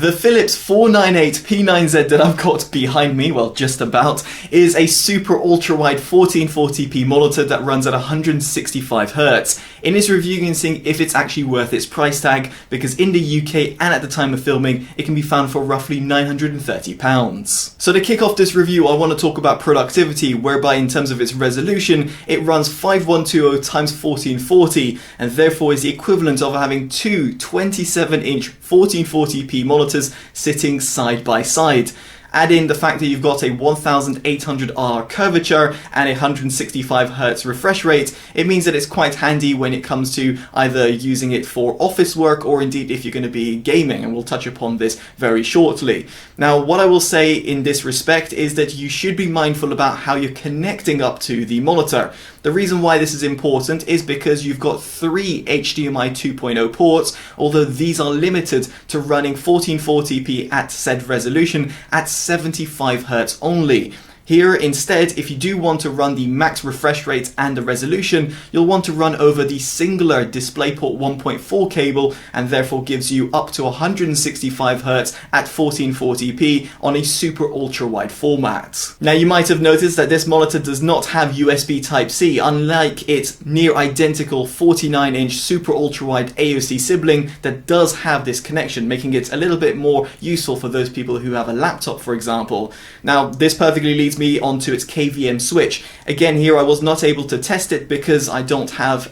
The Philips 498P9Z that I've got behind me, well just about, is a super ultra-wide 1440p monitor that runs at 165Hz. In this review you can see if it's actually worth its price tag, because in the UK and at the time of filming it can be found for roughly £930. So to kick off this review I want to talk about productivity, whereby in terms of its resolution it runs 5120 x 1440 and therefore is the equivalent of having two 27-inch 1440p monitors sitting side by side. Add in the fact that you've got a 1800R curvature and a 165Hz refresh rate, it means that it's quite handy when it comes to either using it for office work or indeed if you're going to be gaming, and we'll touch upon this very shortly. Now what I will say in this respect is that you should be mindful about how you're connecting up to the monitor. The reason why this is important is because you've got three HDMI 2.0 ports, although these are limited to running 1440p at said resolution at 75Hz only. Here instead, if you do want to run the max refresh rate and the resolution, you'll want to run over the singular DisplayPort 1.4 cable, and therefore gives you up to 165Hz at 1440p on a super ultra wide format. Now you might have noticed that this monitor does not have USB Type-C, unlike its near identical 49-inch super ultra wide AOC sibling that does have this connection, making it a little bit more useful for those people who have a laptop, for example. Now this perfectly leads me onto its KVM switch. Again, here I was not able to test it because I don't have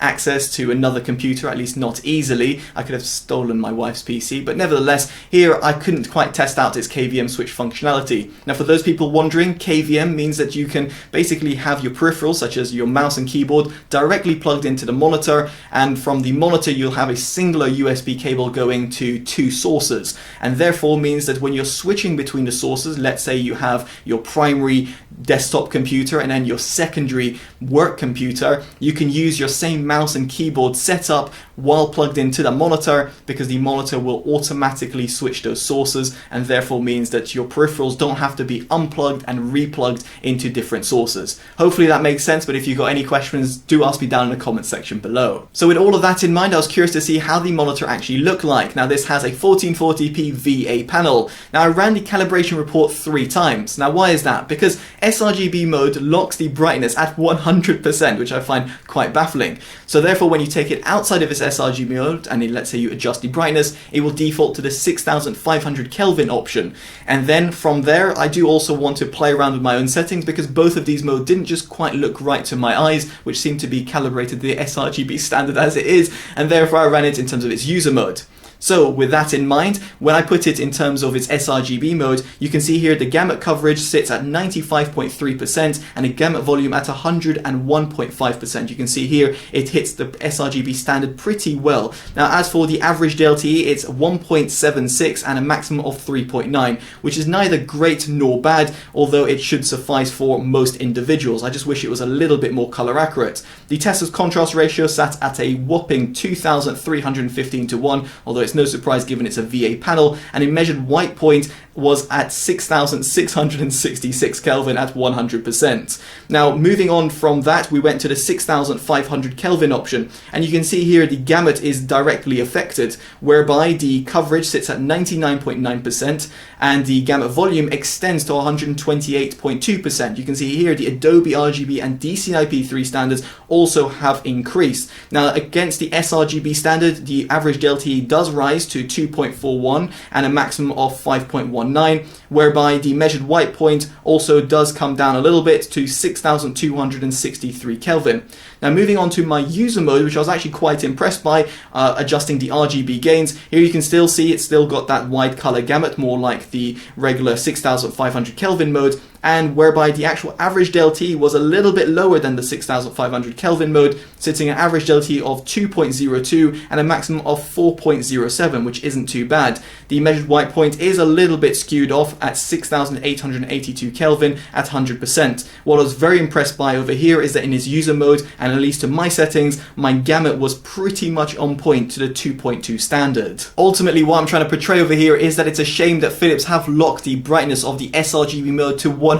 access to another computer, at least not easily. I could have stolen my wife's PC, but nevertheless here I couldn't quite test out its KVM switch functionality. Now for those people wondering, KVM means that you can basically have your peripherals such as your mouse and keyboard directly plugged into the monitor, and from the monitor you'll have a singular USB cable going to two sources, and therefore means that when you're switching between the sources, let's say you have your primary desktop computer and then your secondary work computer, you can use your same mouse and keyboard setup while plugged into the monitor, because the monitor will automatically switch those sources, and therefore means that your peripherals don't have to be unplugged and replugged into different sources. Hopefully that makes sense, but if you've got any questions, do ask me down in the comment section below. So with all of that in mind, I was curious to see how the monitor actually looked like. Now this has a 1440p VA panel. Now I ran the calibration report 3 times. Now why is that? Because sRGB mode locks the brightness at 100%, which I find quite baffling. So therefore when you take it outside of its sRGB mode, and then let's say you adjust the brightness, it will default to the 6500 Kelvin option. And then from there I do also want to play around with my own settings, because both of these modes didn't just quite look right to my eyes, which seem to be calibrated to the sRGB standard as it is, and therefore I ran it in terms of its user mode. So with that in mind, when I put it in terms of its sRGB mode, you can see here the gamut coverage sits at 95.3% and a gamut volume at 101.5%. You can see here it hits the sRGB standard pretty well. Now as for the average DLTE, it's 1.76 and a maximum of 3.9, which is neither great nor bad, although it should suffice for most individuals. I just wish it was a little bit more color accurate. The Tesla's contrast ratio sat at a whopping 2315:1, although it's no surprise given it's a VA panel, and a measured white point was at 6666 Kelvin at 100%. Now moving on from that, we went to the 6500 Kelvin option, and you can see here the gamut is directly affected, whereby the coverage sits at 99.9% and the gamut volume extends to 128.2%. You can see here the Adobe RGB and DCI-P3 standards also have increased. Now against the sRGB standard, the average DLTE does rise to 2.41 and a maximum of 5.19, whereby the measured white point also does come down a little bit to 6263 Kelvin. Now moving on to my user mode, which I was actually quite impressed by, adjusting the RGB gains. Here you can still see it's still got that wide color gamut, more like the regular 6500 Kelvin mode, and whereby the actual average DLTE was a little bit lower than the 6500 Kelvin mode, sitting at average DLTE of 2.02 and a maximum of 4.07, which isn't too bad. The measured white point is a little bit skewed off at 6882 Kelvin at 100%. What I was very impressed by over here is that in its user mode, and at least to my settings, my gamut was pretty much on point to the 2.2 standard. Ultimately, what I'm trying to portray over here is that it's a shame that Philips have locked the brightness of the sRGB mode to 100%.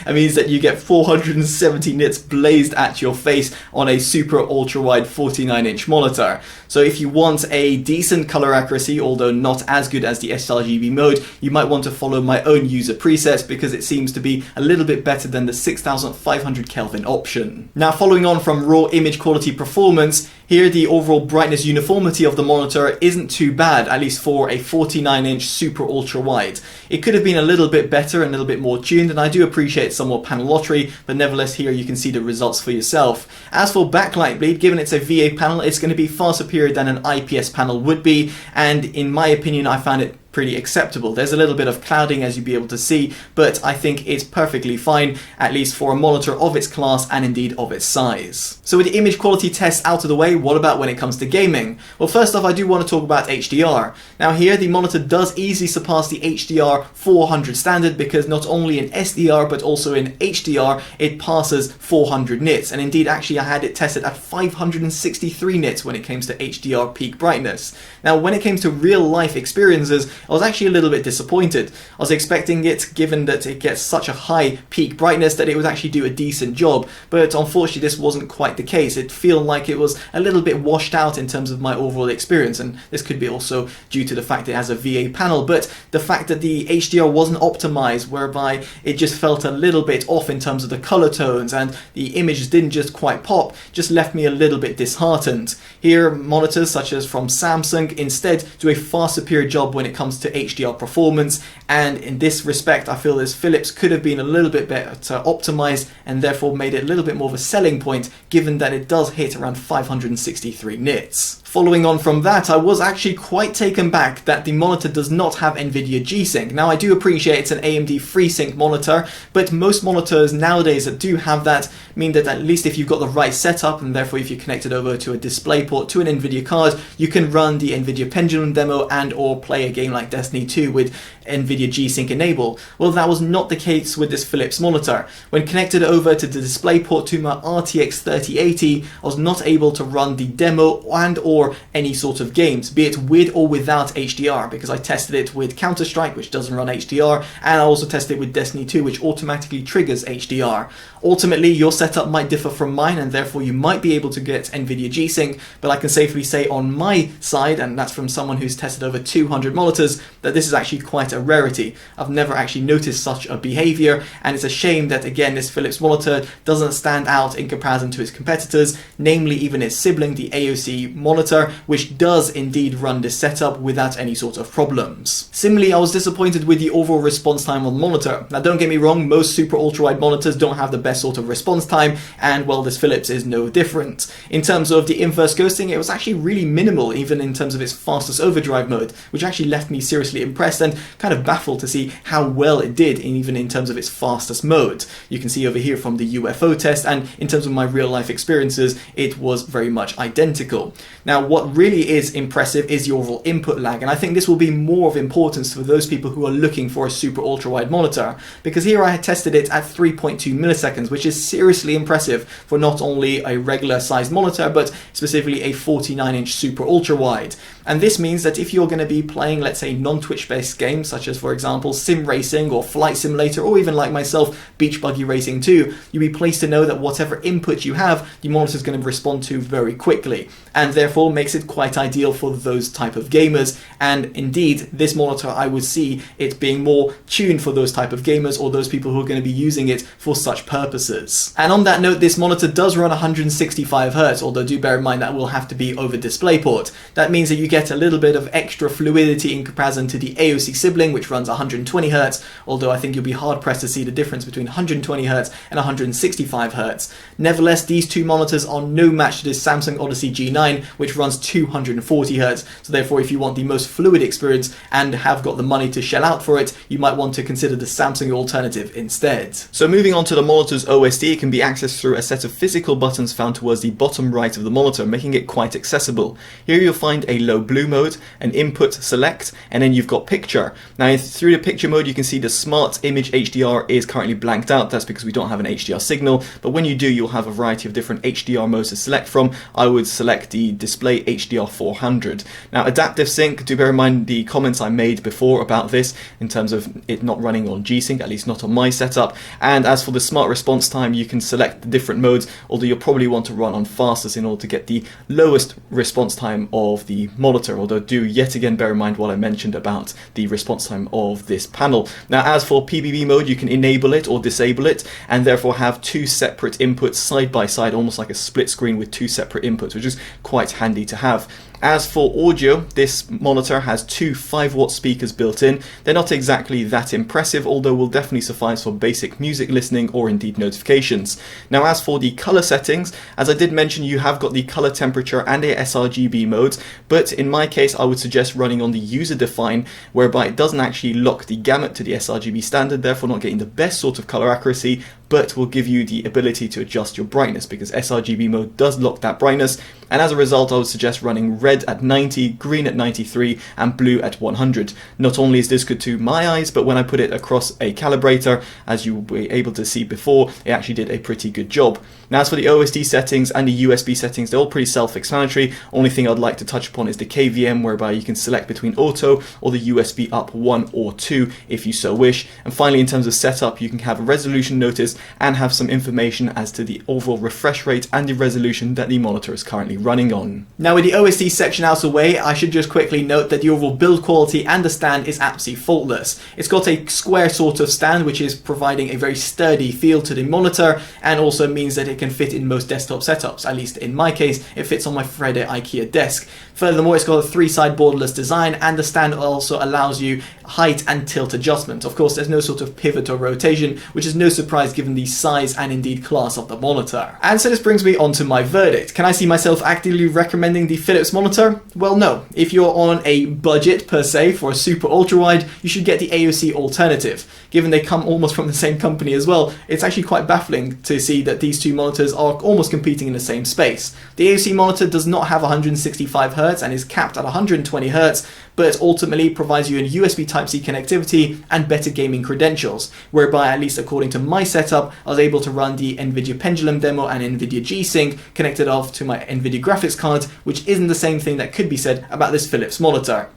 It means that you get 470 nits blazed at your face on a super ultra wide 49-inch monitor. So if you want a decent color accuracy, although not as good as the sRGB mode, you might want to follow my own user presets because it seems to be a little bit better than the 6500 Kelvin option. Now, following on from raw image quality performance, here the overall brightness uniformity of the monitor isn't too bad, at least for a 49-inch super ultra wide. It could have been a little bit better and a little bit more tuned, and I do appreciate somewhat panel lottery, but nevertheless here you can see the results for yourself. As for backlight bleed, given it's a VA panel, it's going to be far superior than an IPS panel would be, and in my opinion I found it pretty acceptable. There's a little bit of clouding, as you'll be able to see, but I think it's perfectly fine, at least for a monitor of its class and indeed of its size. So with the image quality tests out of the way, what about when it comes to gaming? Well, first off, I do want to talk about HDR. Now here the monitor does easily surpass the HDR 400 standard, because not only in SDR but also in HDR it passes 400 nits, and indeed actually I had it tested at 563 nits when it comes to HDR peak brightness. Now when it came to real life experiences, I was actually a little bit disappointed. I was expecting it, given that it gets such a high peak brightness, that it would actually do a decent job, but unfortunately this wasn't quite the case. It felt like it was a little bit washed out in terms of my overall experience, and this could be also due to the fact that it has a VA panel, but the fact that the HDR wasn't optimized, whereby it just felt a little bit off in terms of the color tones and the images didn't just quite pop, just left me a little bit disheartened. Here monitors such as from Samsung instead do a far superior job when it comes to HDR performance, and in this respect I feel this Philips could have been a little bit better optimized and therefore made it a little bit more of a selling point, given that it does hit around 563 nits. Following on from that, I was actually quite taken back that the monitor does not have NVIDIA G-Sync. Now I do appreciate it's an AMD FreeSync monitor, but most monitors nowadays that do have that mean that at least if you've got the right setup, and therefore if you connect it over to a DisplayPort to an NVIDIA card, you can run the NVIDIA Pendulum demo and or play a game like Destiny 2 with NVIDIA G-Sync enable. Well, that was not the case with this Philips monitor. When connected over to the DisplayPort to my RTX 3080, I was not able to run the demo and or any sort of games, be it with or without HDR, because I tested it with Counter-Strike, which doesn't run HDR, and I also tested it with Destiny 2, which automatically triggers HDR. Ultimately, your setup might differ from mine, and therefore you might be able to get NVIDIA G-Sync, but I can safely say on my side, and that's from someone who's tested over 200 monitors, that this is actually quite a rarity. I've never actually noticed such a behavior, and it's a shame that again this Philips monitor doesn't stand out in comparison to its competitors, namely even its sibling, the AOC monitor, which does indeed run this setup without any sort of problems. Similarly, I was disappointed with the overall response time on the monitor. Now don't get me wrong, most super ultra-wide monitors don't have the best sort of response time, and well, this Philips is no different. In terms of the inverse ghosting, it was actually really minimal, even in terms of its fastest overdrive mode, which actually left me seriously impressed and kind of baffled to see how well it did, even in terms of its fastest mode. You can see over here from the UFO test, and in terms of my real life experiences, it was very much identical. Now what really is impressive is the overall input lag, and I think this will be more of importance for those people who are looking for a super ultra wide monitor, because here I had tested it at 3.2 milliseconds, which is seriously impressive for not only a regular sized monitor but specifically a 49-inch super ultra wide. And this means that if you're going to be playing, let's say, non-Twitch based games such as for example sim racing or flight simulator, or even like myself beach buggy racing too, you'll be pleased to know that whatever input you have, the monitor is going to respond to very quickly, and therefore makes it quite ideal for those type of gamers. And indeed this monitor, I would see it being more tuned for those type of gamers or those people who are going to be using it for such purposes. And on that note, this monitor does run 165 Hz, although do bear in mind that will have to be over DisplayPort. That means that you get a little bit of extra fluidity in comparison to the AOC sibling, which runs 120 Hz, although I think you'll be hard pressed to see the difference between 120 Hz and 165 Hz. Nevertheless, these two monitors are no match to this Samsung Odyssey G9, which runs 240 Hz, so therefore if you want the most fluid experience and have got the money to shell out for it, you might want to consider the Samsung alternative instead. So moving on to the monitor's OSD, it can be accessed through a set of physical buttons found towards the bottom right of the monitor, making it quite accessible. Here you'll find a low below blue mode, an input select, and then you've got picture. Now through the picture mode you can see the smart image HDR is currently blanked out. That's because we don't have an HDR signal, but when you do, you'll have a variety of different HDR modes to select from. I would select the display HDR 400. Now adaptive sync, do bear in mind the comments I made before about this in terms of it not running on G-Sync, at least not on my setup. And as for the smart response time, you can select the different modes, although you'll probably want to run on fastest in order to get the lowest response time of the monitor, although do yet again bear in mind what I mentioned about the response time of this panel. Now as for PBB mode, you can enable it or disable it, and therefore have two separate inputs side by side, almost like a split screen with two separate inputs, which is quite handy to have. As for audio, this monitor has two 5-watt speakers built in. They're not exactly that impressive, although will definitely suffice for basic music listening or indeed notifications. Now as for the color settings, as I did mention, you have got the color temperature and a sRGB modes, but in my case I would suggest running on the user define, whereby it doesn't actually lock the gamut to the sRGB standard, therefore not getting the best sort of color accuracy, but will give you the ability to adjust your brightness, because sRGB mode does lock that brightness, and as a result I would suggest running red at 90, green at 93 and blue at 100. Not only is this good to my eyes, but when I put it across a calibrator, as you were able to see before, it actually did a pretty good job. Now as for the OSD settings and the USB settings, they're all pretty self-explanatory. Only thing I'd like to touch upon is the KVM, whereby you can select between auto or the USB up 1 or 2 if you so wish. And finally, in terms of setup, you can have a resolution notice and have some information as to the overall refresh rate and the resolution that the monitor is currently running on. Now with the OSD section out of the way, I should just quickly note that the overall build quality and the stand is absolutely faultless. It's got a square sort of stand, which is providing a very sturdy feel to the monitor, and also means that it can fit in most desktop setups. At least in my case, it fits on my Friday IKEA desk. Furthermore, it's got a 3-side borderless design, and the stand also allows you height and tilt adjustment. Of course, there's no sort of pivot or rotation, which is no surprise given the size and indeed class of the monitor. And so this brings me on to my verdict. Can I see myself actively recommending the Philips monitor? Well, no. If you're on a budget per se for a super ultra-wide, you should get the AOC alternative. Given they come almost from the same company as well, it's actually quite baffling to see that these two monitors are almost competing in the same space. The AOC monitor does not have 165Hz and is capped at 120Hz, but ultimately provides you a USB Type-C connectivity and better gaming credentials, whereby, at least according to my setup, I was able to run the NVIDIA Pendulum demo and NVIDIA G-Sync connected off to my NVIDIA graphics card, which isn't the same thing that could be said about this Philips monitor.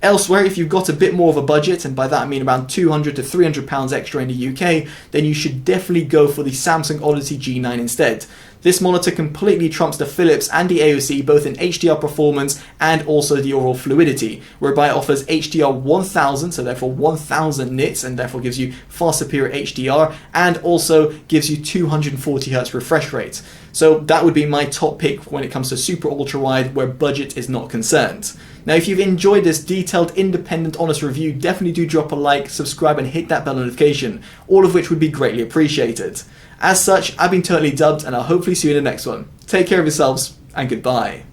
Elsewhere, if you've got a bit more of a budget, and by that I mean around £200 to £300 extra in the UK, then you should definitely go for the Samsung Odyssey G9 instead. This monitor completely trumps the Philips and the AOC, both in HDR performance and also the overall fluidity, whereby it offers HDR 1000, so therefore 1000 nits, and therefore gives you far superior HDR, and also gives you 240Hz refresh rate. So that would be my top pick when it comes to super ultra wide where budget is not concerned. Now if you've enjoyed this detailed, independent, honest review, definitely do drop a like, subscribe and hit that bell notification, all of which would be greatly appreciated. As such, I've been Totally Dubbed, and I'll hopefully see you in the next one. Take care of yourselves, and goodbye.